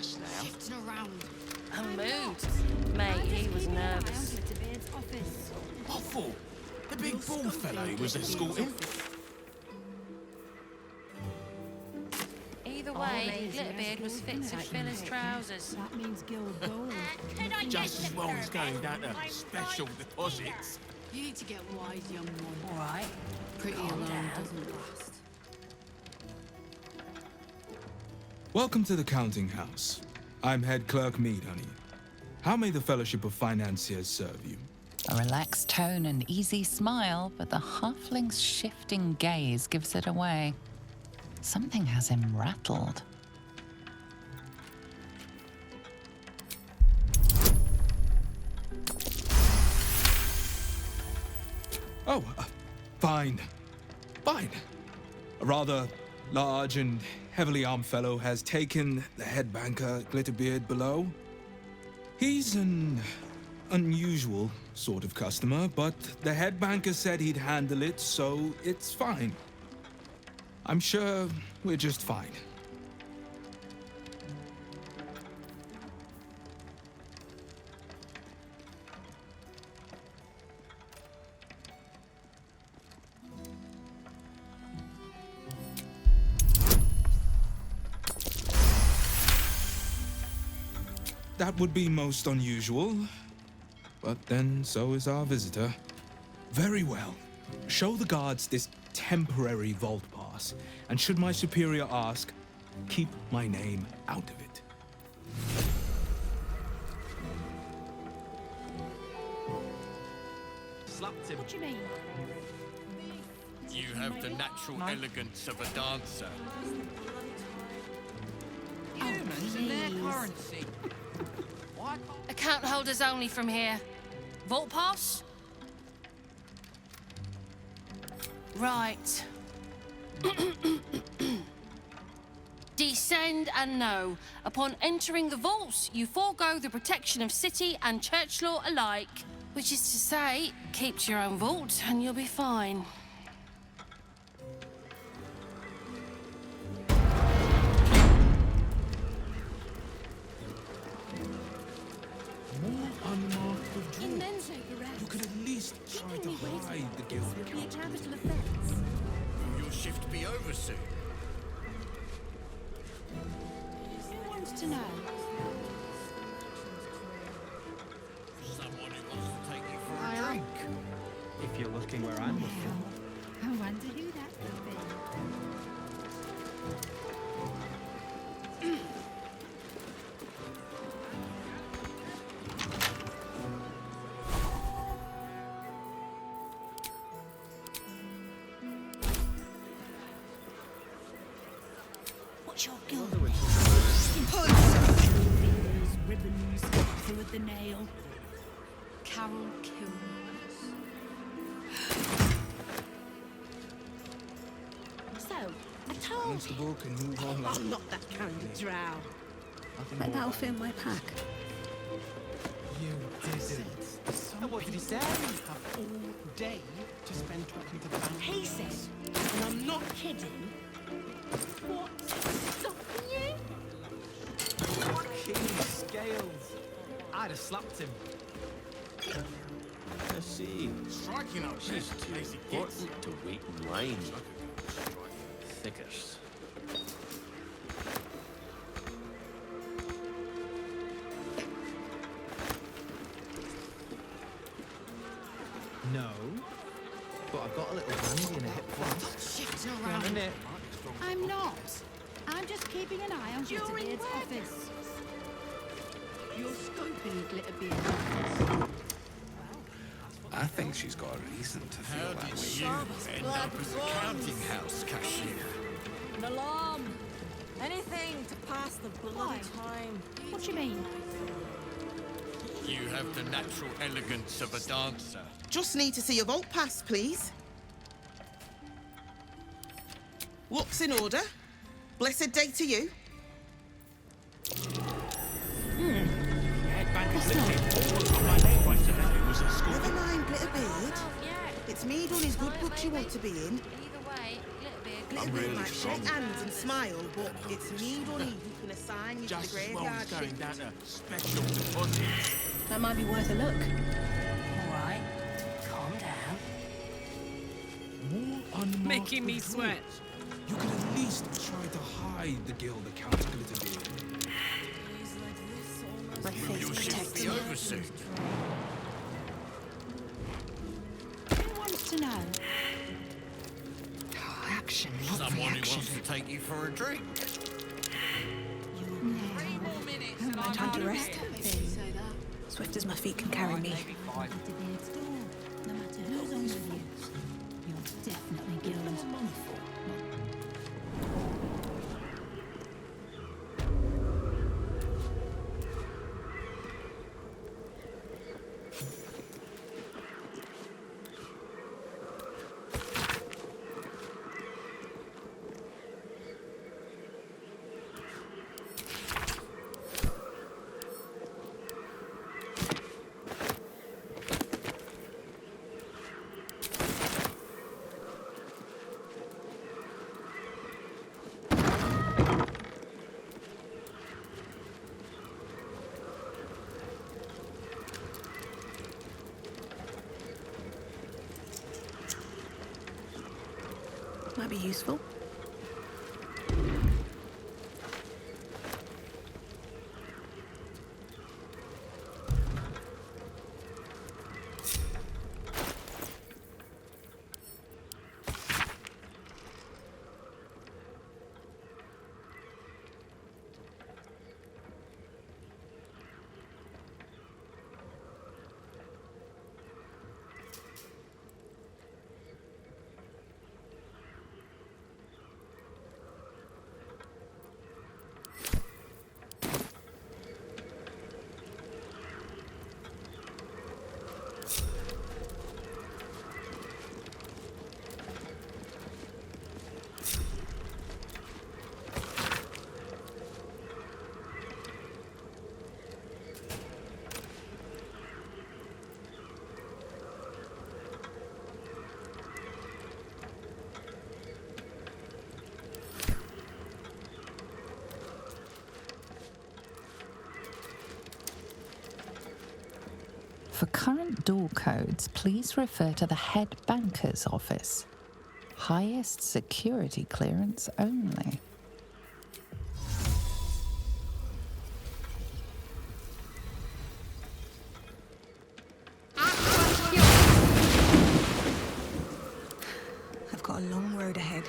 us now. Shifting around. I'm moved. Mate, he was nervous. What for? The big bald fellow he was escorting? Either way, Glitterbeard was fit to fill his trousers. That means guild gold. Just as well as going down to special deposits. You need to get wise, young one. All right. Pretty alone doesn't last. Welcome to the counting house. I'm head clerk Mead, honey. How may the Fellowship of Financiers serve you? A relaxed tone and easy smile, but the halfling's shifting gaze gives it away. Something has him rattled. Oh, fine. Fine. A rather large and heavily armed fellow has taken the head banker, Glitterbeard, below. He's an unusual sort of customer, but the head banker said he'd handle it, so it's fine. I'm sure we're just fine. That would be most unusual, but then so is our visitor. Very well. Show the guards this temporary vault pass, and should my superior ask, keep my name out of it. Slapped him. What do you mean? You have the natural elegance of a dancer. Humans and their currency. What? Account holders only from here. Vault pass? Right. Descend and know. Upon entering the vaults, you forego the protection of city and church law alike. Which is to say, keep to your own vault and you'll be fine. More unmarked of drawers. You could at least try to hide the guild account. Will your shift be over soon? Who wants to know? Someone who wants to take you for a drink. If you're looking where I'm looking. I wonder who that could be. What's your guild? Fingers, ribbons, who with the nail. Carol Kills. So, I told Constable can move on like... I'm not that kind of drow. But That'll fit my pack. You didn't. So what did he say? Have all day to spend talking to bankers. He said, and I'm not kidding, what's stopping you? King Scales. I'd have slapped him. I see. Striking up She's best too as it gets. important to wait in line. Thickers. No. But I've got a little handy in a hip flask. Shifting Come around. in it. I'm not. I'm just keeping an eye on Glitterbeard's office. You're scoping Glitterbeard's office. I think she's got a reason to feel How that did way. you end up as a counting house cashier? An alarm! Anything to pass the bloody time. What do you mean? You have the natural elegance of a dancer. Just need to see your vault pass, please. What's in order? Blessed day to you. Never mind, Glitterbeard. Oh, yeah. It's me done his good books you want to be in. Either way, Glitterbeard Glitterbeard might shake hands and smile, but it's need or need who can assign you to the Just graveyard going shift. down to special deposits. That might be worth a look. All right, calm down. More unmarked Making me withdrawals. sweat. You could at least try to hide the guild account Glitterbeard. My face Your shift protects be me. over soon. Who wants to know? Action, not Someone who reaction. wants to take you for a drink. Time to rest. Swift as my feet can carry me. Glitterbeard's door. No matter who's on with you, you're definitely guild. Might be useful. For current door codes, please refer to the head banker's office. Highest security clearance only. I've got a long road ahead.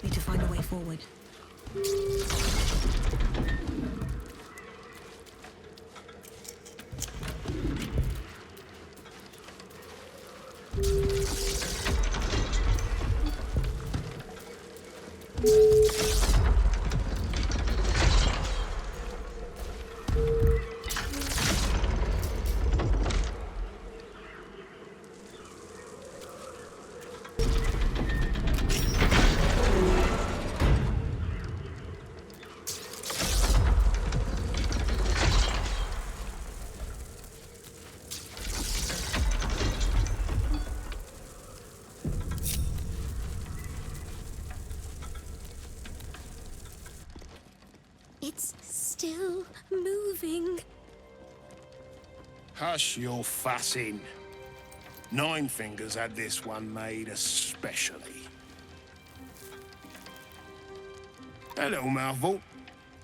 Need to find a way forward. It's still moving. Hush your fussing. Nine Fingers had this one made especially. A little mouthful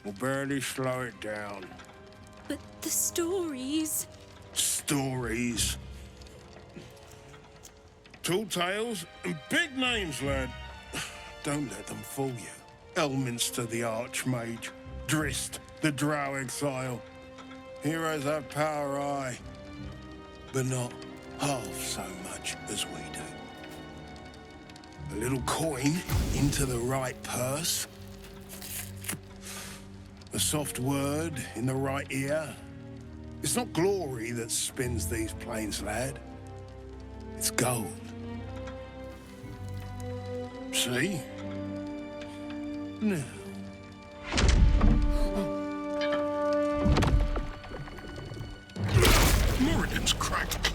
will barely slow it down. But the stories... Stories. Tall tales and big names, lad. Don't let them fool you. Elminster the Archmage, Drist the Drow Exile. Heroes have power, aye, but not half so much as we do. A little coin into the right purse. A soft word in the right ear. It's not glory that spins these plains, lad. It's gold. See? Now.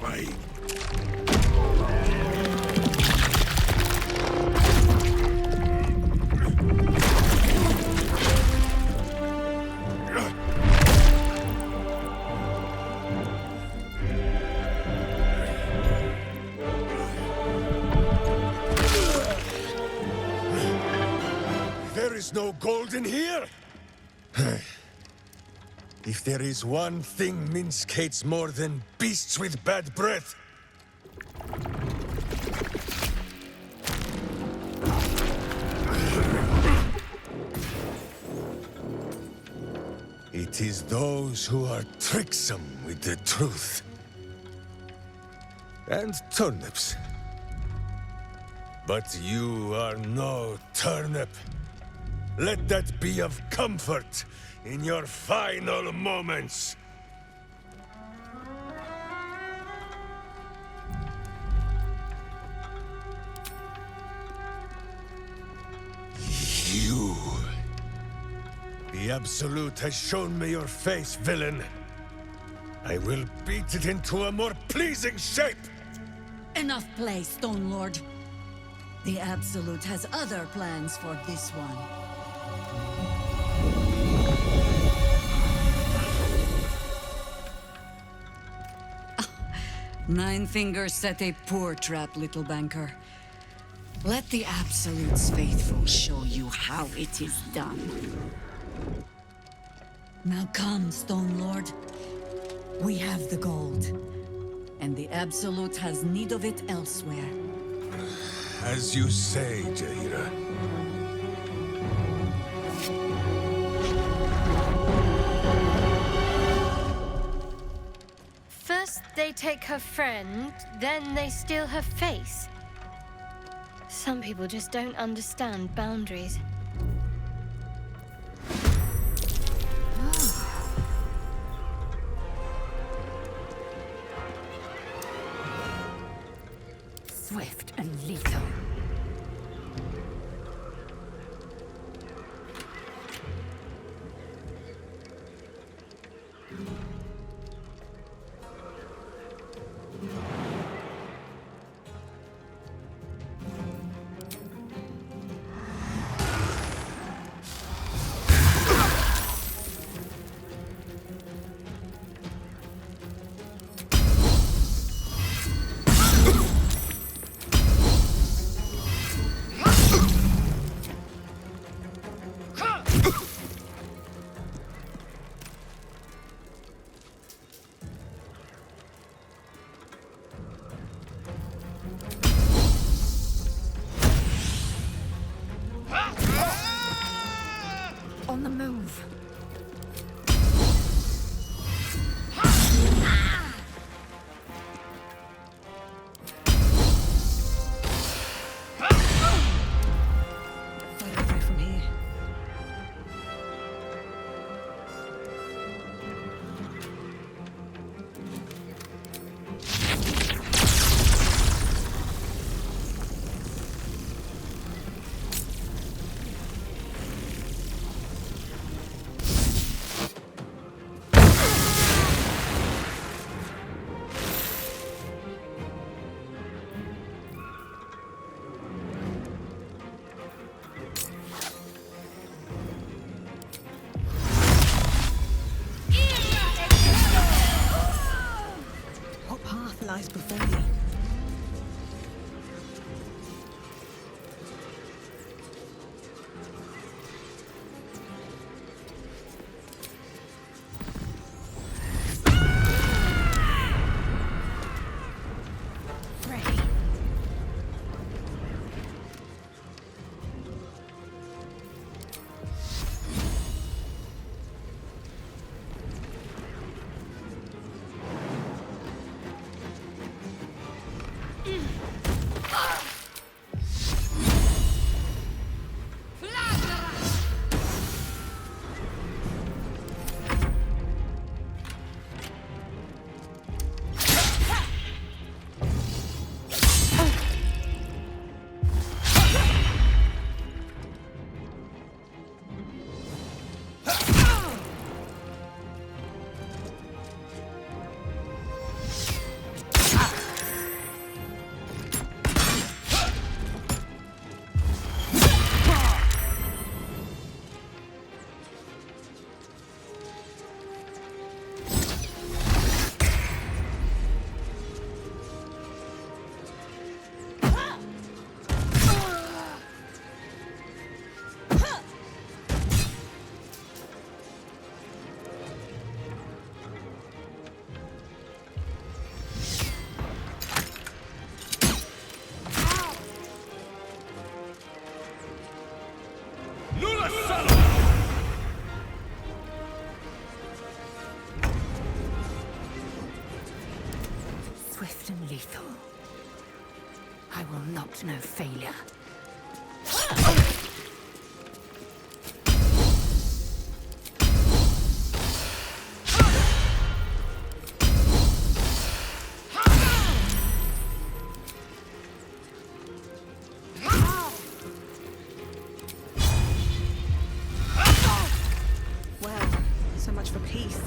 way. There is no gold in here! If there is one thing Minsc hates more than beasts with bad breath, it is those who are tricksome with the truth. And turnips. But you are no turnip. Let that be of comfort in your final moments. You. The Absolute has shown me your face, villain. I will beat it into a more pleasing shape. Enough play, Stone Lord. The Absolute has other plans for this one. Nine Fingers set a poor trap, little banker. Let the Absolute's faithful show you how it is done. Now come, Stone Lord. We have the gold, and the Absolute has need of it elsewhere. As you say, Jaheira. First they take her friend, then they steal her face. Some people just don't understand boundaries. Swift and lethal. On the move. Fight away from here. What path lies before you? Ready. Swift and lethal. I will not know failure. Well, so much for peace.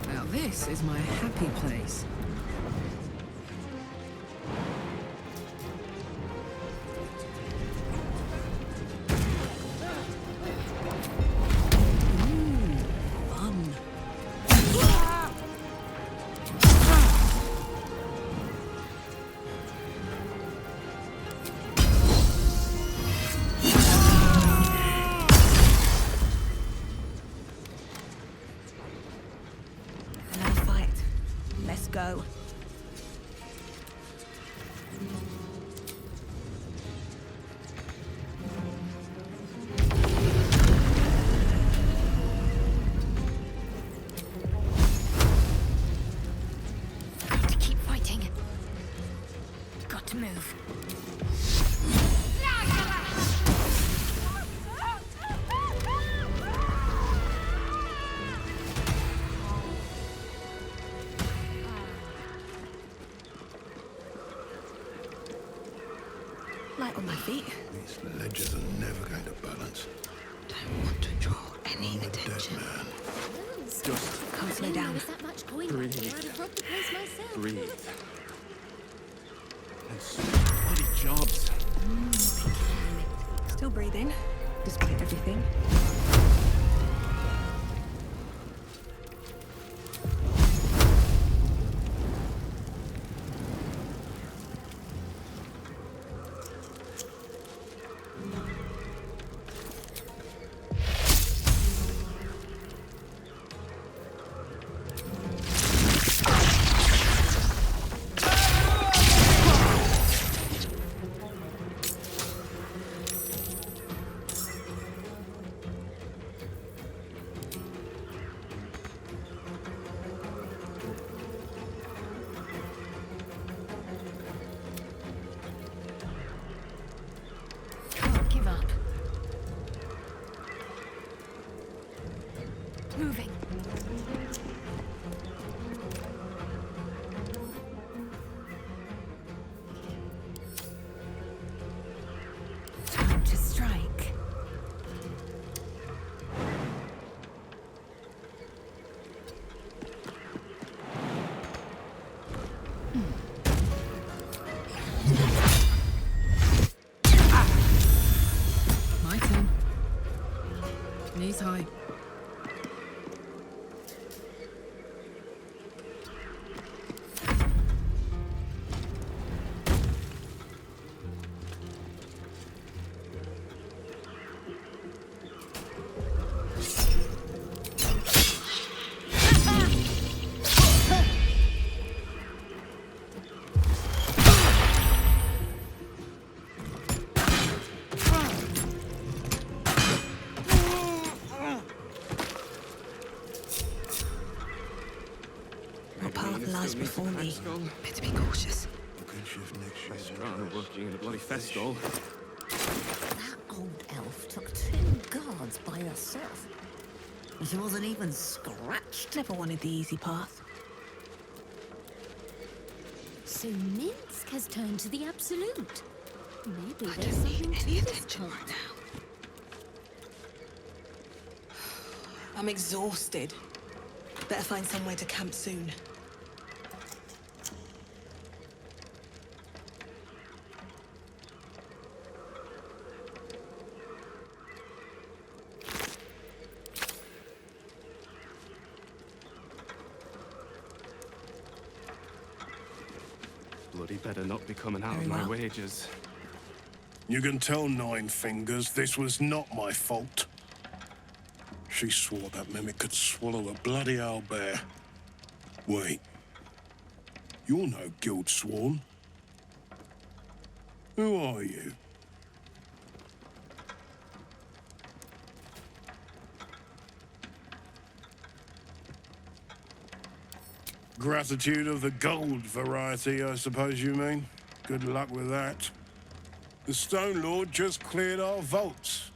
Now this is my happy place. Another fight. Let's go. Got to keep fighting. Got to move. Light on my feet. These ledges are never going to balance. Don't want to draw any attention. Man. Can't slow down. Breathe. Breathe. Bloody jobs. Still breathing, despite everything. Can't give up. Moving. Time to strike. My turn. Knees high. What path lies before me? Better be cautious. Working in a bloody festival. That old elf took 2 guards by herself. She wasn't even scratched. Never wanted the easy path. So Minsc has turned to the absolute. Maybe I there's don't need something to any this attention cult. right now. I'm exhausted. Better find somewhere to camp soon. Bloody better not be coming out Very of my well. wages. You can tell Nine Fingers this was not my fault. She swore that mimic could swallow a bloody owlbear. Wait. You're no guild sworn. Who are you? Gratitude of the gold variety, I suppose you mean. Good luck with that. The Stone Lord just cleared our vaults.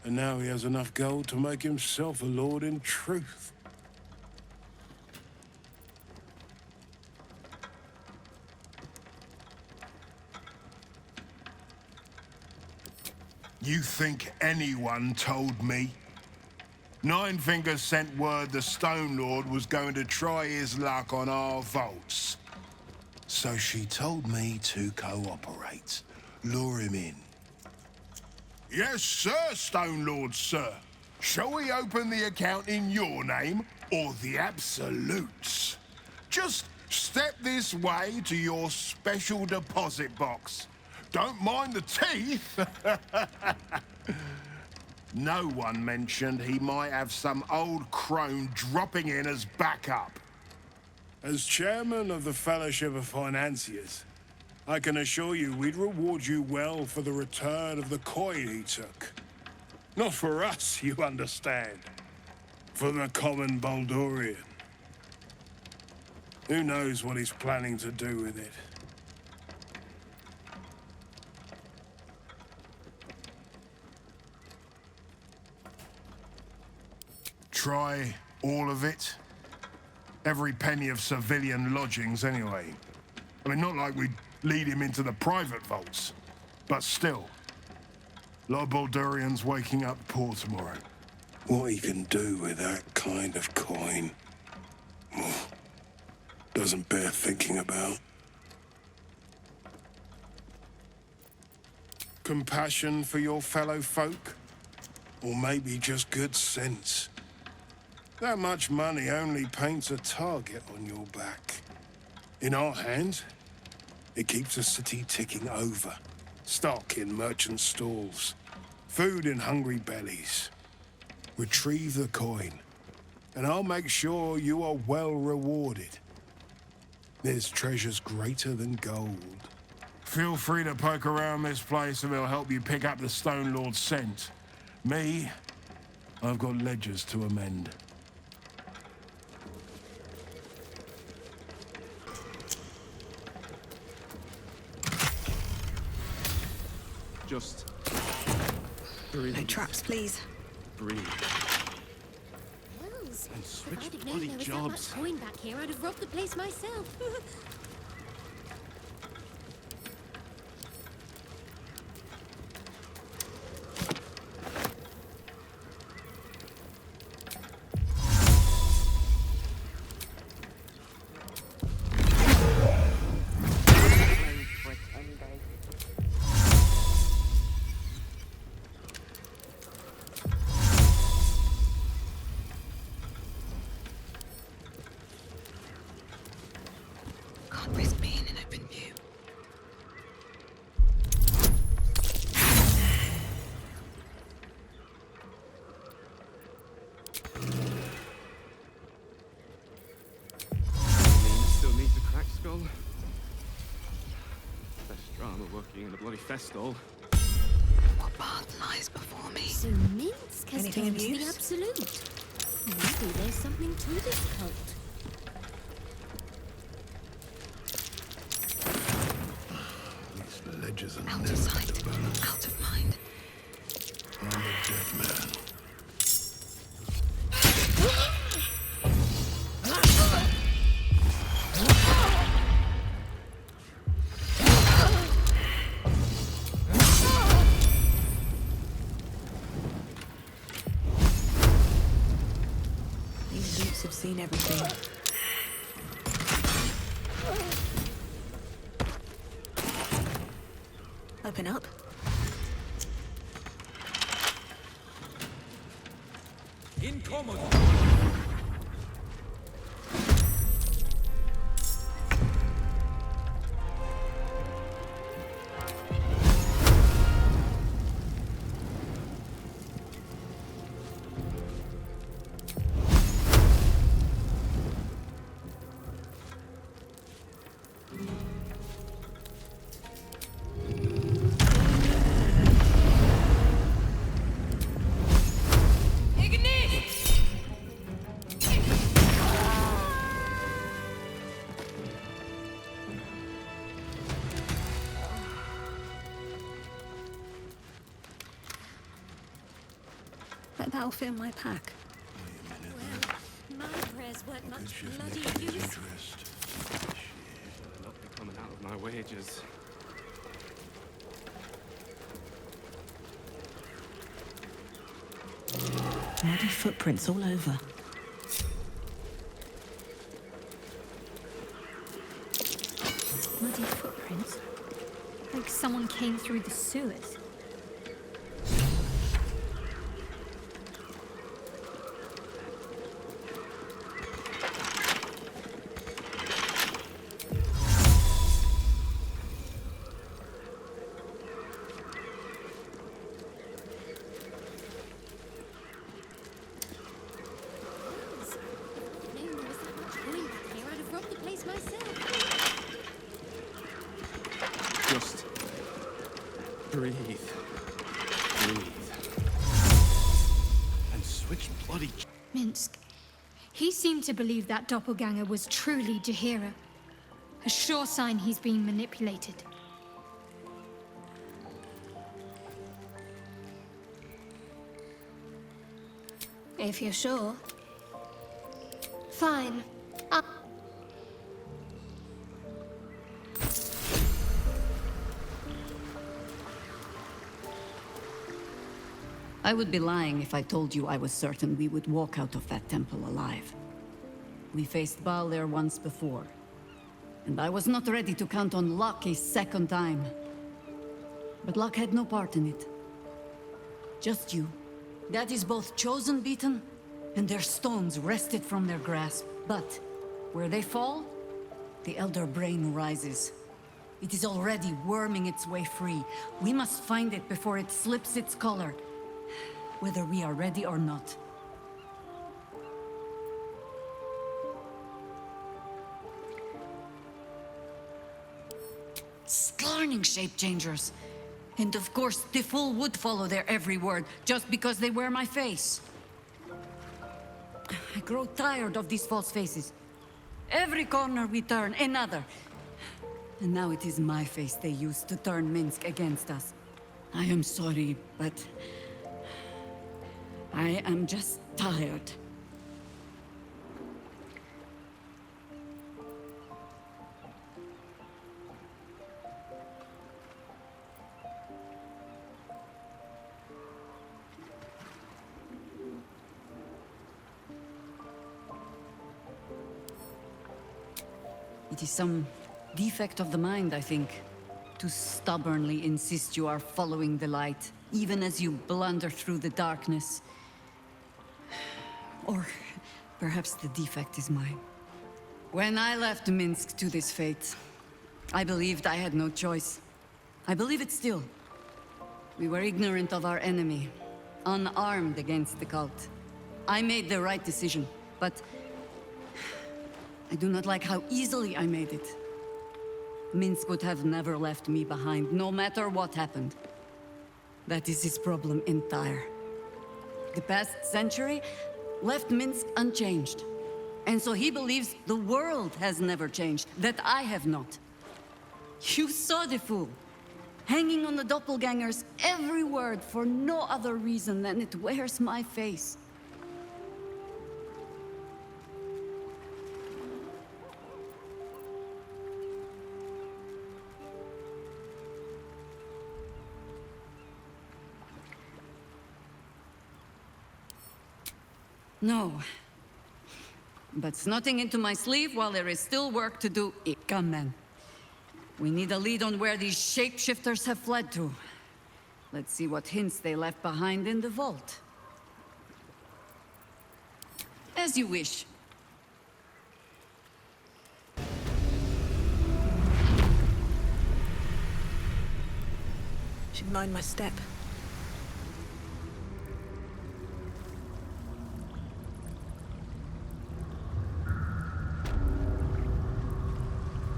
And now he has enough gold to make himself a lord in truth. You think anyone told me? Nine Fingers sent word the Stone Lord was going to try his luck on our vaults. So she told me to cooperate, lure him in. Yes, sir, Stone Lord, sir. Shall we open the account in your name or the Absolute's? Just step this way to your special deposit box. Don't mind the teeth. No one mentioned he might have some old crone dropping in as backup. As chairman of the Fellowship of Financiers, I can assure you we'd reward you well for the return of the coin he took. Not for us, you understand. For the common Baldurian. Who knows what he's planning to do with it? Try all of it? Every penny of civilian lodgings, anyway. I mean, not like we'd lead him into the private vaults, but still. A lot of Baldurians waking up poor tomorrow. What he can do with that kind of coin doesn't bear thinking about. Compassion for your fellow folk? Or maybe just good sense? That much money only paints a target on your back. In our hands, it keeps the city ticking over. Stock in merchant stalls, food in hungry bellies. Retrieve the coin, and I'll make sure you are well rewarded. There's treasures greater than gold. Feel free to poke around this place and it'll help you pick up the Stone Lord's scent. Me, I've got ledgers to amend. Just breathe. No traps, please. Breathe. Hells, And if switch I'd have bloody known there was that much jobs. coin back here, I'd have robbed the place myself. Can't risk being in open view. Still needs a cracked skull. Best drama working in the bloody festival. What path lies before me? So Minsc has Anything turned of to the use? Absolute. Maybe there's something to this cult. These ledgers are Out never of sight, to burn. out of mind. I'm a dead man. These roots have seen everything. Open up. Incommodate. That'll fit in my pack. Well, my prayers weren't much bloody use. Not be coming out of my wages. Muddy footprints all over. Muddy footprints? Like someone came through the sewers. Just breathe. Breathe. And switch bloody... Minsc. He seemed to believe that doppelganger was truly Jaheira. A sure sign he's being manipulated. If you're sure. Fine. I would be lying if I told you I was certain we would walk out of that temple alive. We faced Baldur once before, and I was not ready to count on luck a second time. But luck had no part in it. Just you. That is both chosen beaten, and their stones wrested from their grasp. But where they fall, the Elder Brain rises. It is already worming its way free. We must find it before it slips its collar. Whether we are ready or not. Scarning shape changers. And of course, the fool would follow their every word, just because they wear my face. I grow tired of these false faces. Every corner we turn, another. And now it is my face they use to turn Minsc against us. I am sorry, but... I am just tired. It is some defect of the mind, I think, to stubbornly insist you are following the light, even as you blunder through the darkness. Or perhaps the defect is mine. When I left Minsc to this fate, I believed I had no choice. I believe it still. We were ignorant of our enemy, unarmed against the cult. I made the right decision, but I do not like how easily I made it. Minsc would have never left me behind, no matter what happened. That is his problem entire. The past century left Minsc unchanged. And so he believes the world has never changed, that I have not. You saw the fool, hanging on the doppelganger's every word for no other reason than it wears my face. No. But snotting into my sleeve while there is still work to do. Come, then. We need a lead on where these shapeshifters have fled to. Let's see what hints they left behind in the vault. As you wish. Should mind my step.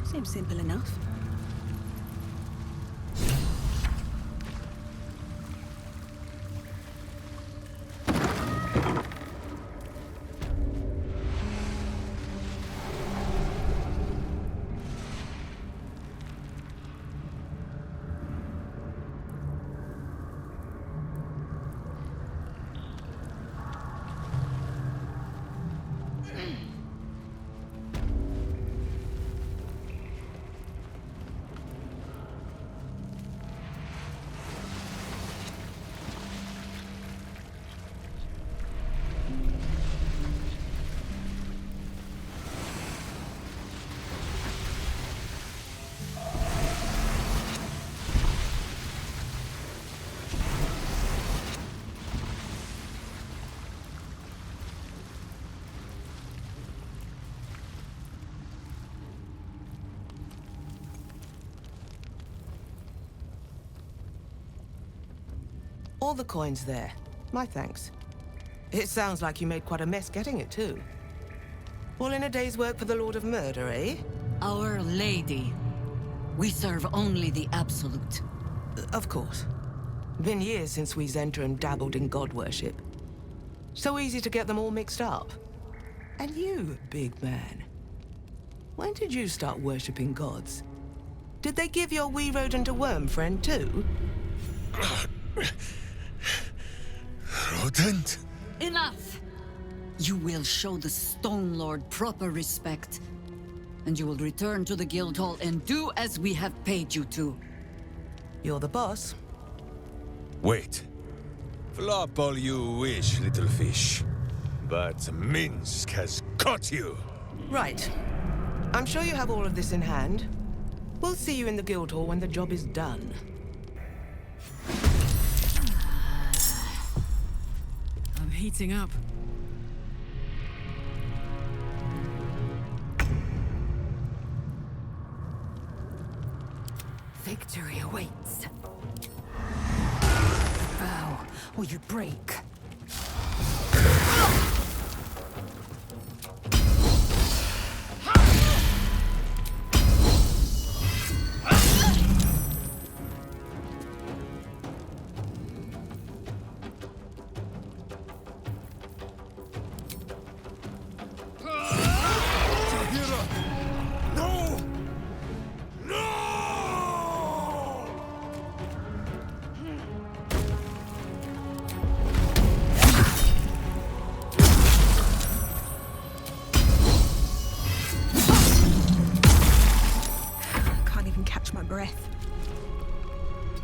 Seems simple enough. All the coins there. My thanks. It sounds like you made quite a mess getting it, too. All in a day's work for the Lord of Murder, eh? Our Lady. We serve only the Absolute. Of course. Been years since we Zhentarim dabbled in god worship. So easy to get them all mixed up. And you, big man. When did you start worshipping gods? Did they give your wee rodent a worm friend too? Rodent? Enough! You will show the Stone Lord proper respect. And you will return to the guild hall and do as we have paid you to. You're the boss. Wait. Flop all you wish, little fish. But Minsc has caught you! Right. I'm sure you have all of this in hand. We'll see you in the guild hall when the job is done. I'm heating up. Victory awaits. Bow, or you break. Jaheira! No! No! Can't even catch my breath.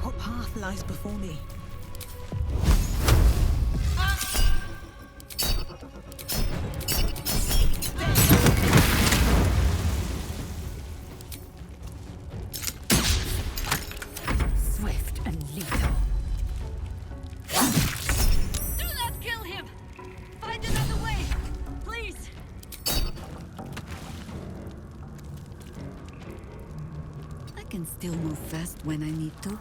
What path lies before me? Swift and lethal. Do not kill him! Find another way! Please! I can still move fast when I need to.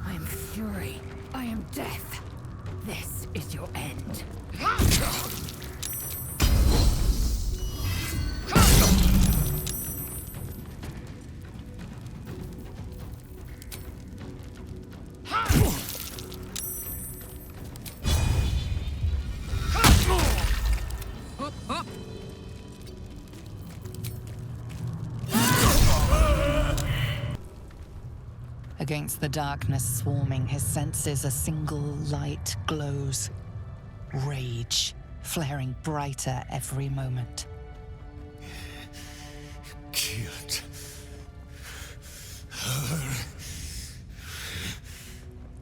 I am fury. I am death. This is your end. Against the darkness swarming, his senses a single light glows. Rage, flaring brighter every moment. Killed her.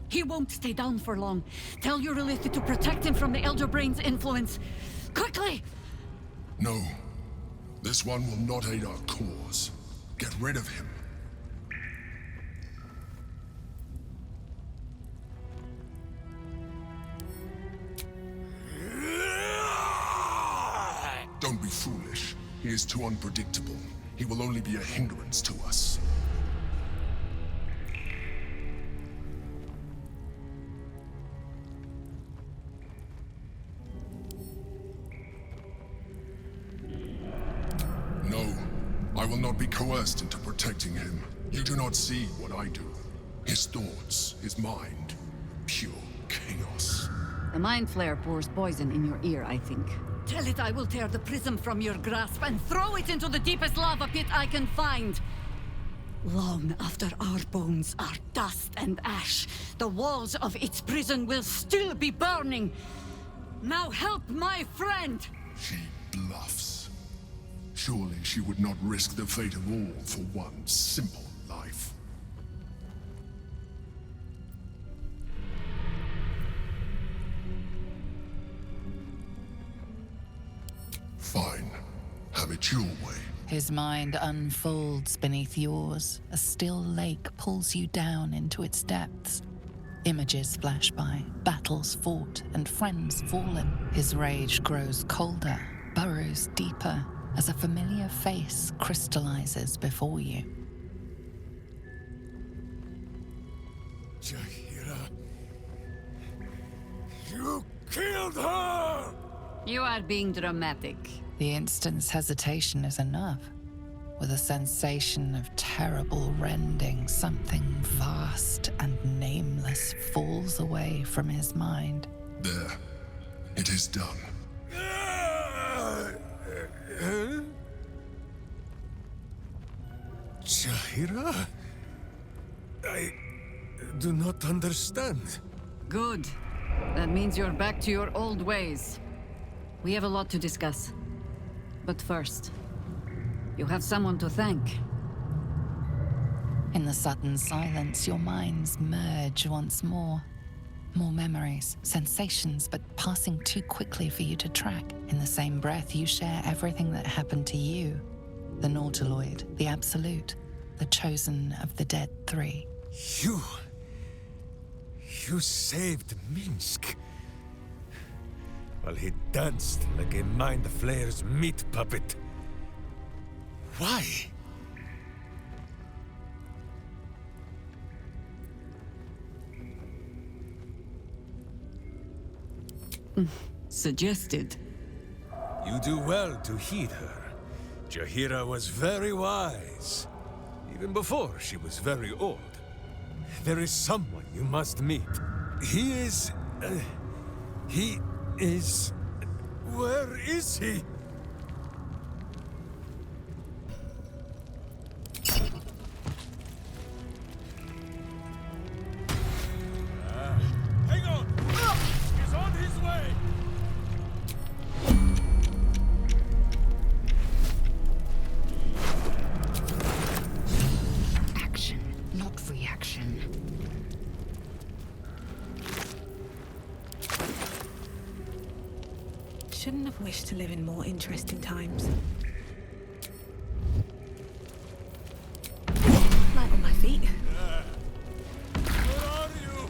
He won't stay down for long. Tell your Elith to protect him from the Elder Brain's influence. Quickly! No. This one will not aid our cause. Get rid of him. Don't be foolish. He is too unpredictable. He will only be a hindrance to us. No, I will not be coerced into protecting him. You do not see what I do. His thoughts, his mind, pure chaos. The Mind Flare pours poison in your ear, I think. Tell it I will tear the prism from your grasp and throw it into the deepest lava pit I can find. Long after our bones are dust and ash, the walls of its prison will still be burning. Now help my friend! She bluffs. Surely she would not risk the fate of all for one simple life. Fine. Have it your way. His mind unfolds beneath yours. A still lake pulls you down into its depths. Images flash by, battles fought, and friends fallen. His rage grows colder, burrows deeper, as a familiar face crystallizes before you. Jaheira, you killed her! You are being dramatic. The instant's hesitation is enough. With a sensation of terrible rending, something vast and nameless falls away from his mind. There. It is done. Jaheira? I do not understand. Good. That means you're back to your old ways. We have a lot to discuss. But first, you have someone to thank. In the sudden silence, your minds merge once more. More memories, sensations, but passing too quickly for you to track. In the same breath, you share everything that happened to you. The Nautiloid, the Absolute, the chosen of the dead three. You saved Minsc. While he danced like a Mind Flayer's meat puppet. Why? Suggested. You do well to heed her. Jaheira was very wise. Even before she was very old. There is someone you must meet. He is... Where is he? Hang on! He's on his way! Action, not reaction. Shouldn't have wished to live in more interesting times. Light on my feet. Where are you?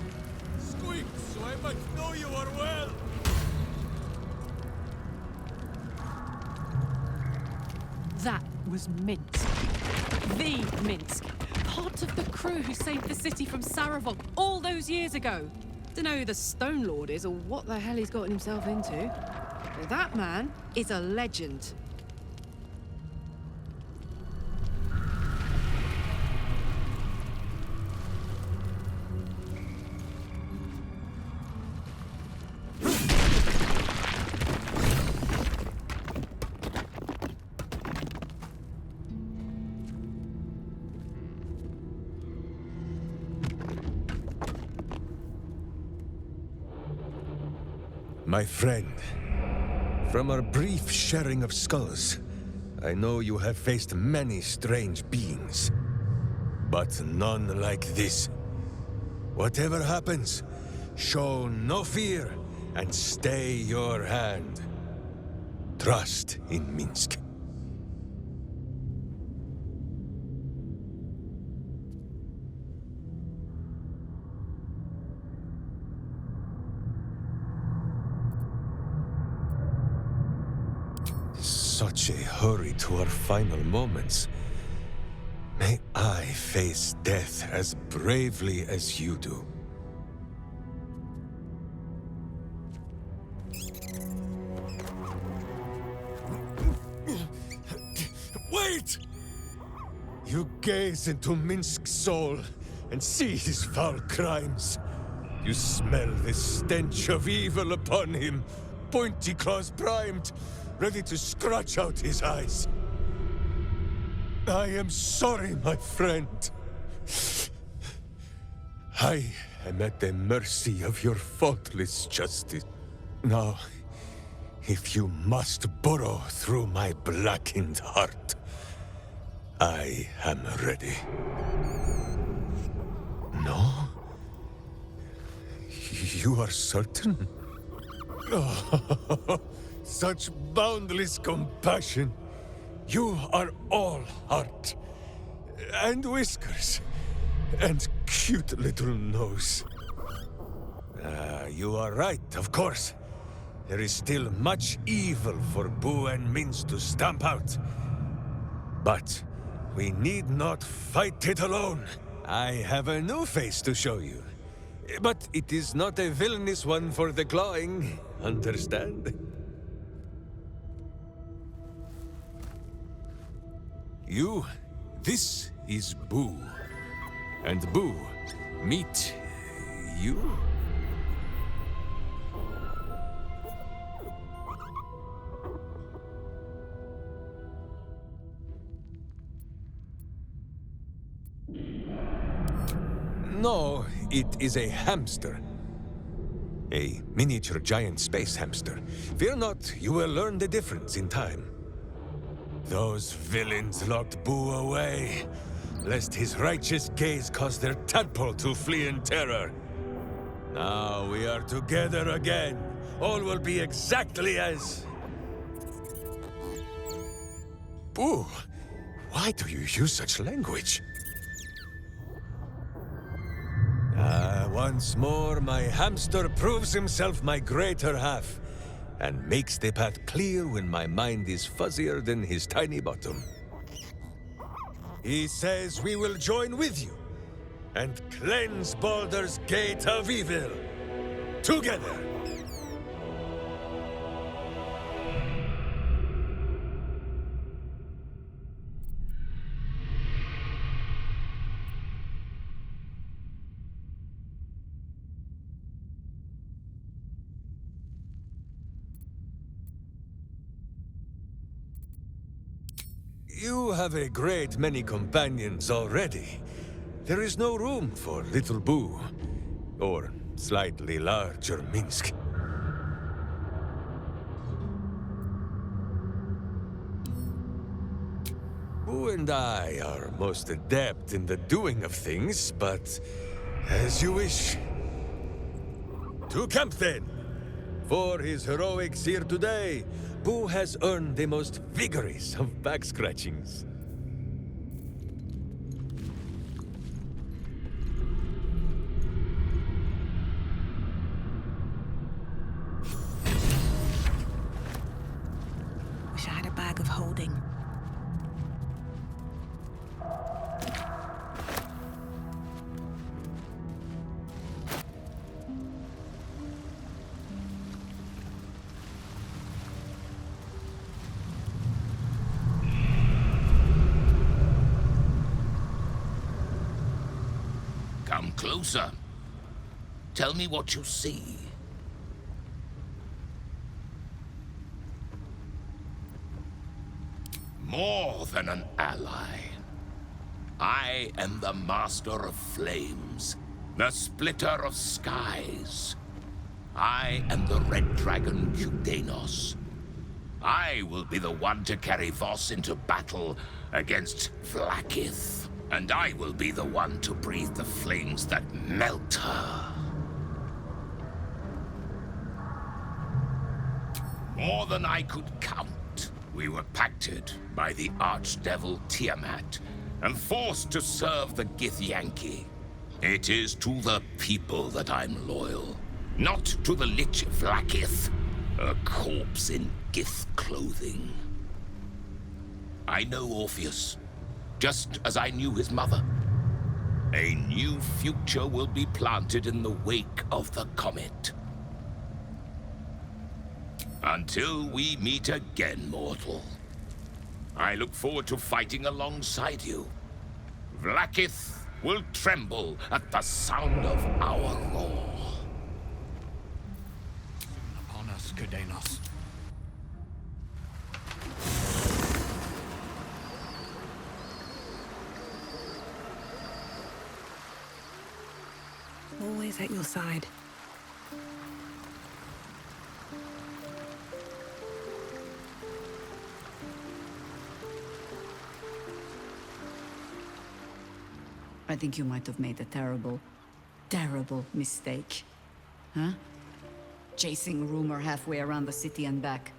Squeak, so I might know you are well. That was Minsc. The Minsc. Part of the crew who saved the city from Saravok all those years ago. Dunno who the Stone Lord is or what the hell he's gotten himself into. But that man is a legend. My friend, from our brief sharing of skulls, I know you have faced many strange beings, but none like this. Whatever happens, show no fear and stay your hand. Trust in Minsc. Such a hurry to our final moments. May I face death as bravely as you do. Wait! You gaze into Minsc's soul and see his foul crimes. You smell the stench of evil upon him, pointy claws primed, ready to scratch out his eyes. I am sorry, my friend. I am at the mercy of your faultless justice. Now, if you must burrow through my blackened heart, I am ready. No? You are certain? Oh, such boundless compassion. You are all heart. And whiskers. And cute little nose. You are right, of course. There is still much evil for Boo and Minsc to stamp out. But we need not fight it alone. I have a new face to show you. But it is not a villainous one for the clawing, understand? This is Boo. And Boo, meet you? No, it is a hamster. A miniature giant space hamster. Fear not, you will learn the difference in time. Those villains locked Boo away, lest his righteous gaze cause their tadpole to flee in terror. Now we are together again. All will be exactly as... Boo, why do you use such language? Once more, my hamster proves himself my greater half, and makes the path clear when my mind is fuzzier than his tiny bottom. He says we will join with you, and cleanse Baldur's gate of evil. Together! You have a great many companions already. There is no room for little Boo, or slightly larger Minsc. Boo and I are most adept in the doing of things, but as you wish. To camp then! For his heroics here today, Boo has earned the most vigorous of back scratchings. Wish I had a bag of holding. Come closer. Tell me what you see. More than an ally. I am the Master of Flames, the Splitter of Skies. I am the Red Dragon Kudanos. I will be the one to carry Voss into battle against Vlaakith. And I will be the one to breathe the flames that melt her. More than I could count, we were pacted by the archdevil Tiamat and forced to serve the Githyanki. It is to the people that I'm loyal, not to the Lich Vlaakith, a corpse in Gith clothing. I know Orpheus, just as I knew his mother. A new future will be planted in the wake of the comet. Until we meet again, mortal. I look forward to fighting alongside you. Vlaakith will tremble at the sound of our roar. Upon us, Kudanos. Always at your side. I think you might have made a terrible, terrible mistake. Huh? Chasing rumor halfway around the city and back.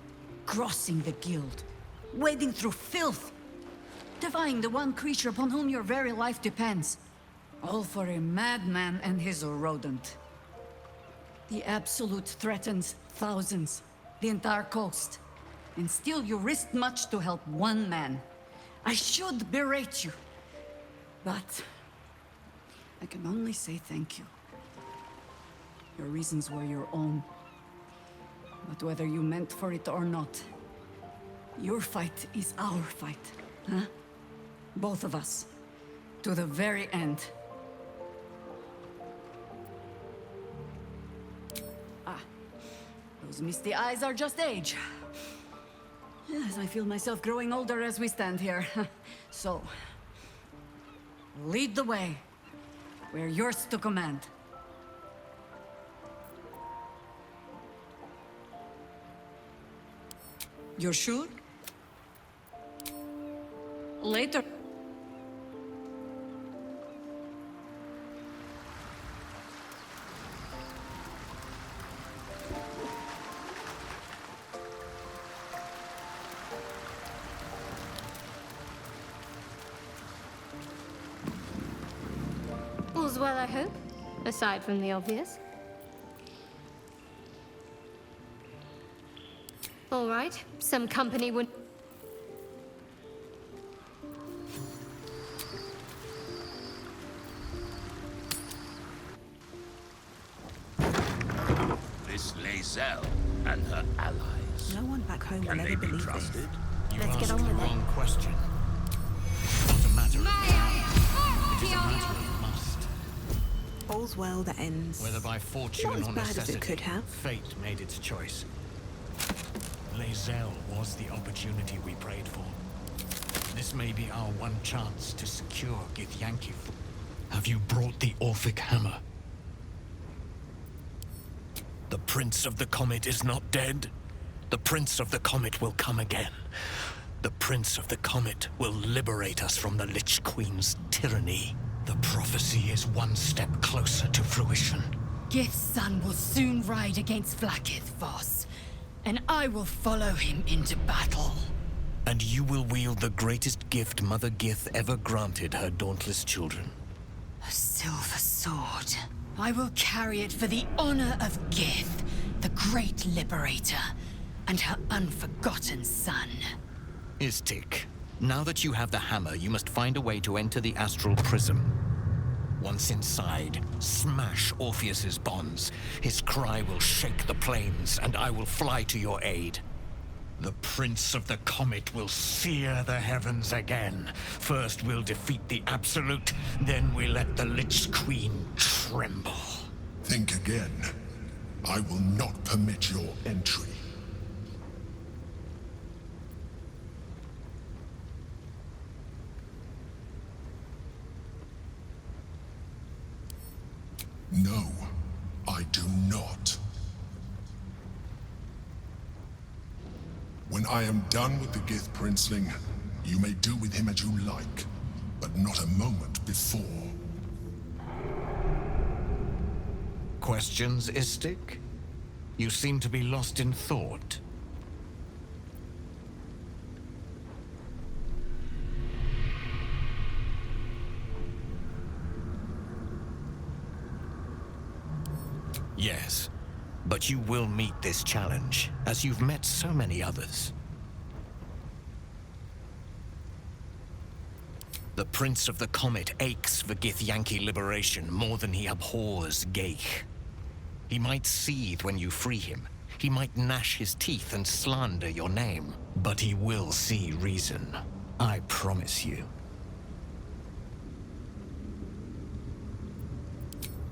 Crossing the guild. wading through filth, defying the one creature upon whom your very life depends. All for a madman and his rodent. The Absolute threatens thousands, the entire coast. And still you risked much to help one man. I should berate you, but I can only say thank you. Your reasons were your own. But whether you meant for it or not, your fight is our fight, huh? Both of us. To the very end. Those misty eyes are just age. Yes, I feel myself growing older as we stand here. So, lead the way. We're yours to command. You're sure? Later. All's well, I hope, aside from the obvious. All right, some company would... This Lae'zel and her allies. No one back home Can will they ever be believe trusted? You Let's get asked on the with it. wrong question. Not a matter of can. It is a matter of must. All's well that ends. Whether by fortune Not as or bad as it necessity, could have. fate made its choice. Lae'zel was the opportunity we prayed for. This may be our one chance to secure Githyanki. Have you brought the Orphic Hammer? The Prince of the Comet is not dead. The Prince of the Comet will come again. The Prince of the Comet will liberate us from the Lich Queen's tyranny. The prophecy is one step closer to fruition. Gith's son will soon ride against Vlaakith, Voss, and I will follow him into battle. And you will wield the greatest gift Mother Gith ever granted her dauntless children. A silver sword. I will carry it for the honor of Gith, the great liberator, and her unforgotten son. Istik, now that you have the hammer, you must find a way to enter the astral prism. Once inside, smash Orpheus's bonds. His cry will shake the plains, and I will fly to your aid. The Prince of the Comet will sear the heavens again. First we'll defeat the Absolute, then we let the Lich Queen tremble. Think again. I will not permit your entry. No, I do not. When I am done with the Gith Princeling, you may do with him as you like, but not a moment before. Questions, Istik? You seem to be lost in thought. Yes, but you will meet this challenge, as you've met so many others. The Prince of the Comet aches for Githyanki liberation more than he abhors Geich. He might seethe when you free him. He might gnash his teeth and slander your name. But he will see reason. I promise you.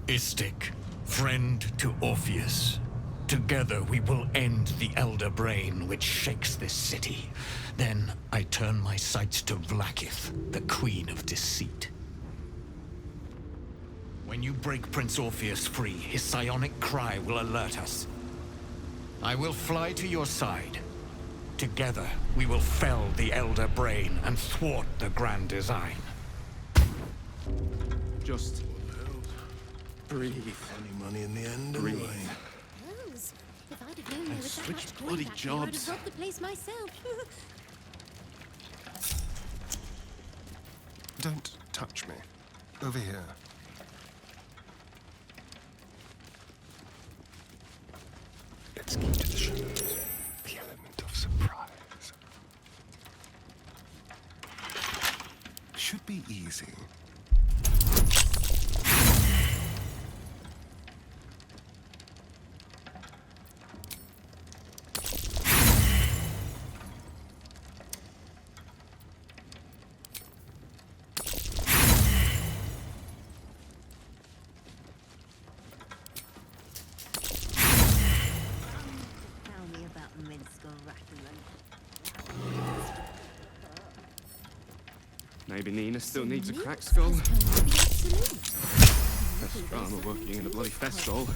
Istik, friend to Orpheus. Together we will end the Elder Brain which shakes this city. Then I turn my sights to Vlaakith, the Queen of Deceit. When you break Prince Orpheus free, his psionic cry will alert us. I will fly to your side. Together, we will fell the Elder Brain and thwart the grand design. Just breathe. Any money in the end, Breathe. anyway. If I'd have known there was that switch much coin bloody back here, I'd jobs. have robbed the place myself. Don't touch me. Over here. Let's keep to the shadows. The element of surprise. Should be easy. Maybe Nina still needs a cracked skull. Best drama working in a bloody festival.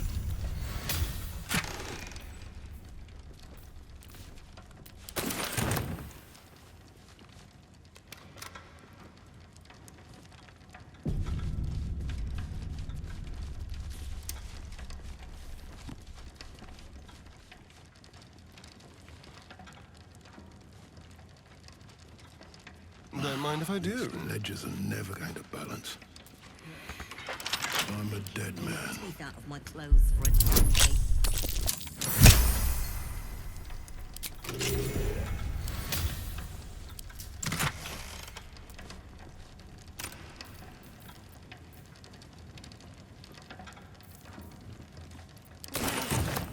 Don't mind if I do. Ledgers are never going to balance. I'm a dead man. Take out of my clothes for a day.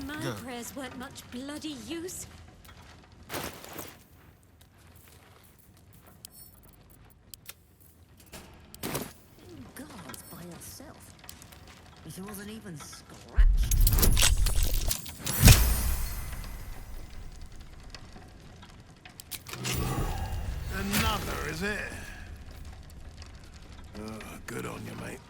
My prayers weren't much bloody use. She wasn't even scratched. Another, is it? Oh, good on you, mate.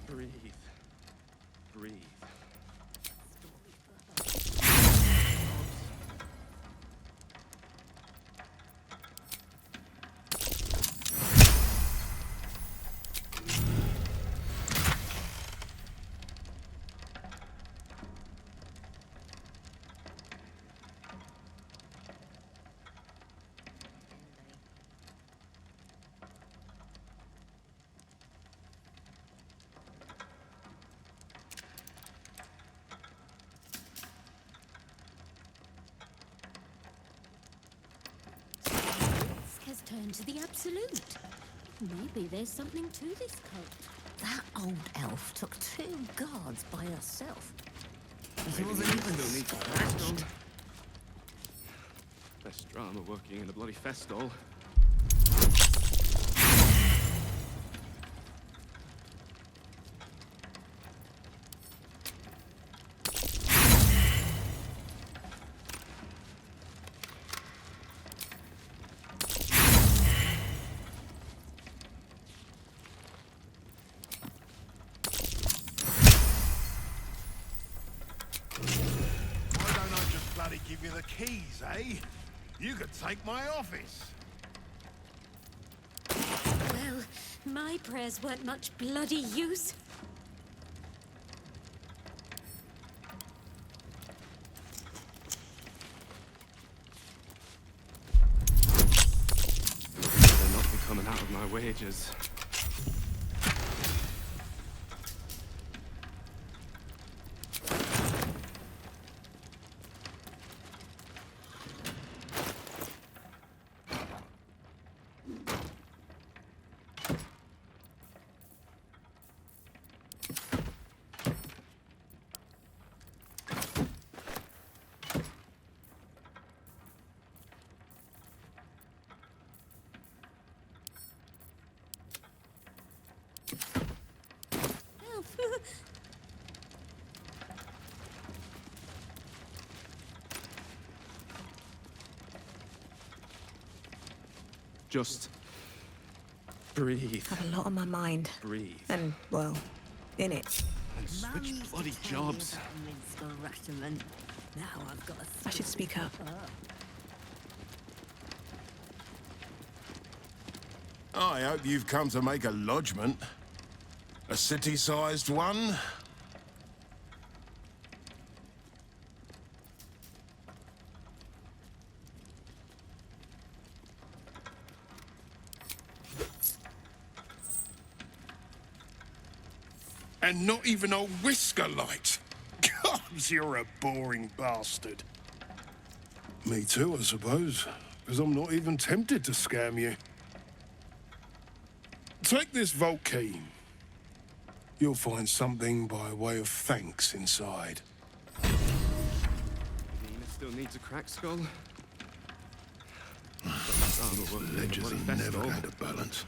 Breathe. Breathe. Has turned to the absolute. Maybe there's something to this cult. That old elf took 2 guards by herself. She Maybe wasn't Nina even still needs a cracked scratched. skull. Best drama working in a bloody festival. Give you the keys, eh? You could take my office. Well, my prayers weren't much bloody use. Better not be coming out of my wages. Just breathe. Have a lot on my mind. Breathe. And, well, innit? And switch bloody jobs. Now I've got I should speak up. I hope you've come to make a lodgment. A city-sized one? And not even a whisker light. God, you're a boring bastard. Me too, I suppose, because I'm not even tempted to scam you. Take this vault key. You'll find something by way of thanks inside. Nina still needs a cracked skull. Ledgers are never going to balance.